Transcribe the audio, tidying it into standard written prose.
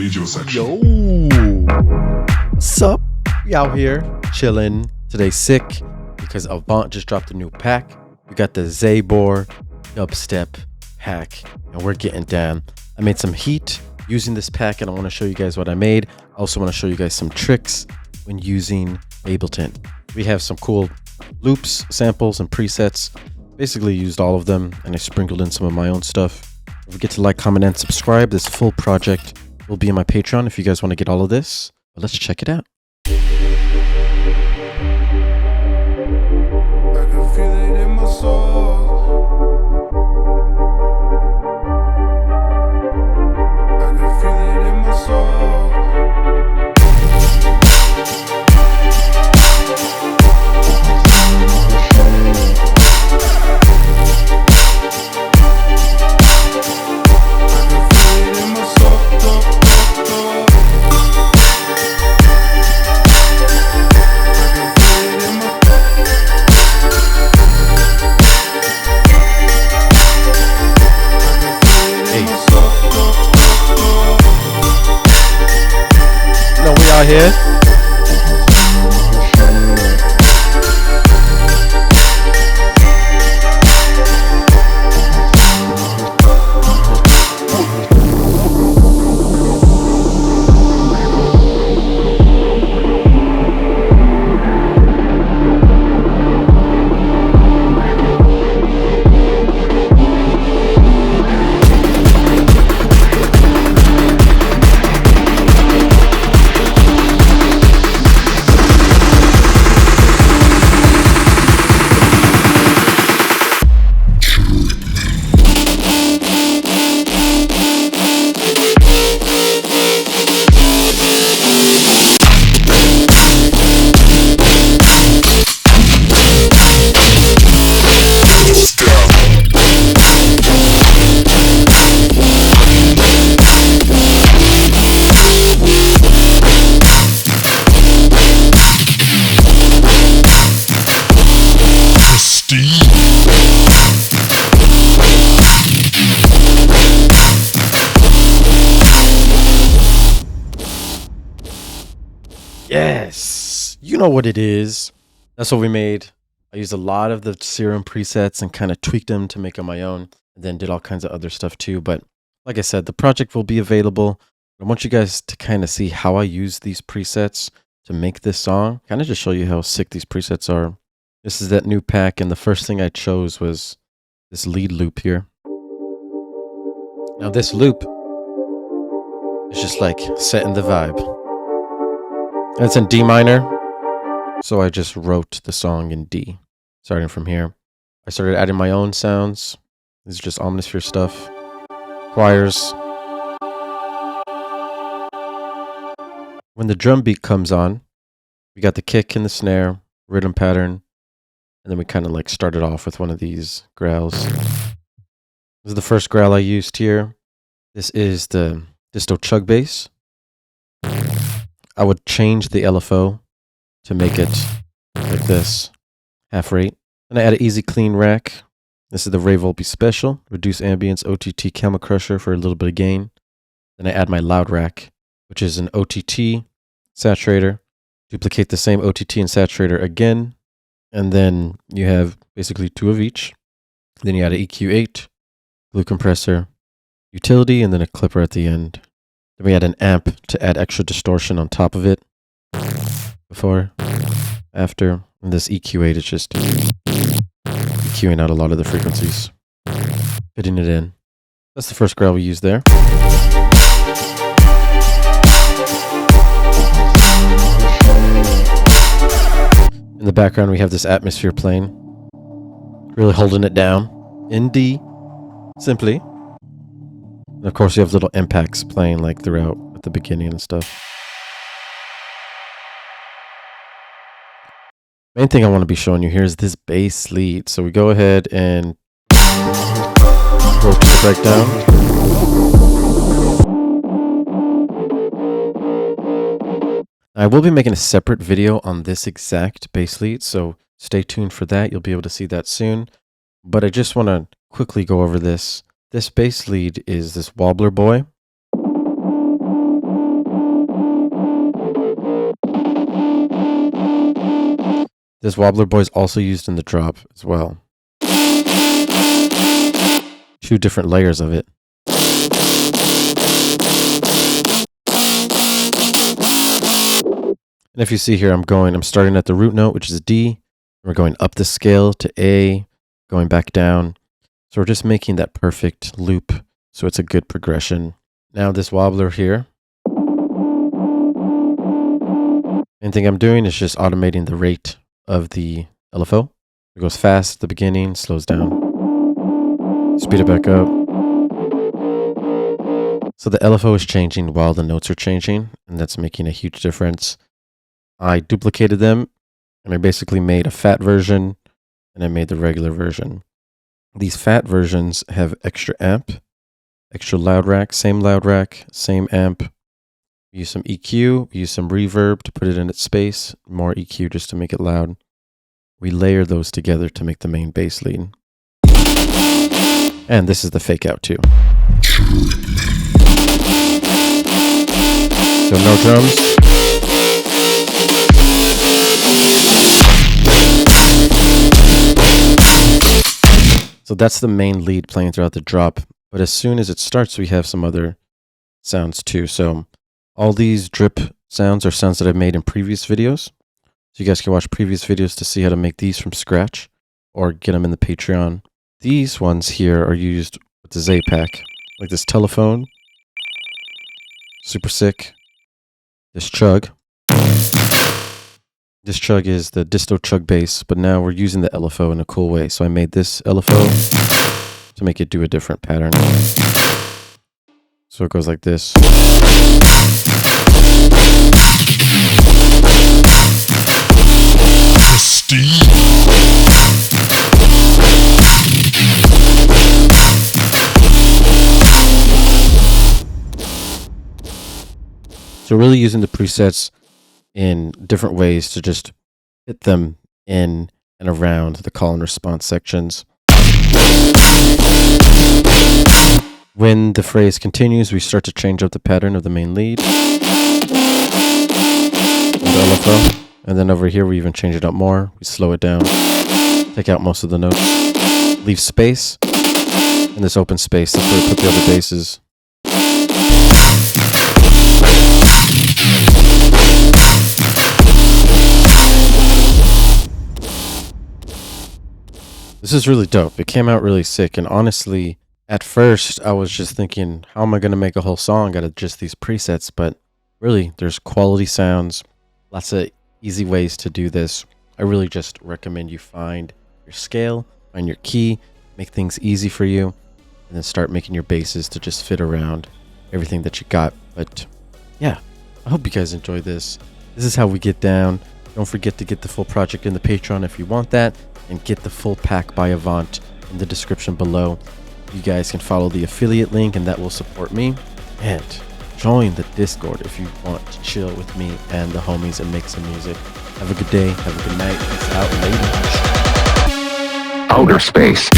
audio section. Yo, what's up? We out here chilling. Today's sick because Avant just dropped a new pack. We got the XAEBOR dubstep pack, and we're getting down. I made some heat using this pack, and I want to show you guys what I made. I also want to show you guys some tricks when using Ableton. We have some cool loops, samples, and presets. Basically used all of them, and I sprinkled in some of my own stuff. Don't forget to like, comment, and subscribe. This full project will be in my Patreon if you guys want to get all of this. But let's check it out. I can feel it in my soul. I can feel it in my soul. Out here. Yes, you know what it is. That's what we made. I used a lot of the Serum presets and kind of tweaked them to make them my own, and then did all kinds of other stuff too. But like I said, the project will be available. I want you guys to kind of see how I use these presets to make this song. Kind of just show you how sick these presets are. This is that new pack, and the first thing I chose was this lead loop here. Now this loop is just like setting the vibe. And it's in D minor, so I just wrote the song in D. Starting from here, I started adding my own sounds. This is just Omnisphere stuff, choirs. When the drum beat comes on, we got the kick and the snare, rhythm pattern, and then we kind of like started off with one of these growls. This is the first growl I used here. This is the disto chug bass. I would change the LFO to make it like this, half rate. Then I add an easy clean rack. This is the Ray Volpe Special, reduce ambience OTT camera crusher for a little bit of gain. Then I add my loud rack, which is an OTT saturator. Duplicate the same OTT and saturator again. And then you have basically two of each. Then you add an EQ8, glue compressor, utility, and then a clipper at the end. Then we add an amp to add extra distortion on top of it. Before, after, and this EQ8 is just EQing out a lot of the frequencies, fitting it in. That's the first growl we used there. In the background, we have this atmosphere playing, really holding it down in D, simply. And of course, you have little impacts playing like throughout at the beginning and stuff. Main thing I want to be showing you here is this bass lead. So we go ahead and go to the breakdown. I will be making a separate video on this exact bass lead, so stay tuned for that. You'll be able to see that soon. But I just want to quickly go over this. This bass lead is this Wobbler Boy. This wobbler boy is also used in the drop as well. 2 different layers of it. And if you see here, I'm starting at the root note, which is D. We're going up the scale to A, going back down. So we're just making that perfect loop, so it's a good progression. Now this wobbler here, main thing I'm doing is just automating the rate of the LFO. It goes fast at the beginning, slows down, speed it back up. So the LFO is changing while the notes are changing, and that's making a huge difference. I duplicated them, and I basically made a fat version, and I made the regular version. These fat versions have extra amp, extra loud rack, same amp. We use some EQ, we use some reverb to put it in its space, more EQ just to make it loud. We layer those together to make the main bass lead. And this is the fake out too. So no drums. So that's the main lead playing throughout the drop. But as soon as it starts, we have some other sounds too. So all these drip sounds are sounds that I've made in previous videos. So you guys can watch previous videos to see how to make these from scratch or get them in the Patreon. These ones here are used with the XAEBOR pack, like this telephone. Super sick. This chug. This chug is the disto chug bass, but now we're using the LFO in a cool way. So I made this LFO to make it do a different pattern. So it goes like this. So really using the presets in different ways to just hit them in and around the call and response sections. When the phrase continues, we start to change up the pattern of the main lead. And then over here, we even change it up more. We slow it down, take out most of the notes, leave space, and this open space, that's where we put the other basses. This is really dope. It came out really sick. And honestly, at first, I was just thinking, how am I going to make a whole song out of just these presets? But really, there's quality sounds, lots of easy ways to do this. I really just recommend you find your scale, find your key, make things easy for you, and then start making your basses to just fit around everything that you got. But yeah, I hope you guys enjoyed this. This is how we get down. Don't forget to get the full project in the Patreon if you want that, and get the full pack by Avant in the description below. You guys can follow the affiliate link and that will support me. And join the Discord if you want to chill with me and the homies and make some music. Have a good day. Have a good night. Peace out. Later. Outer space.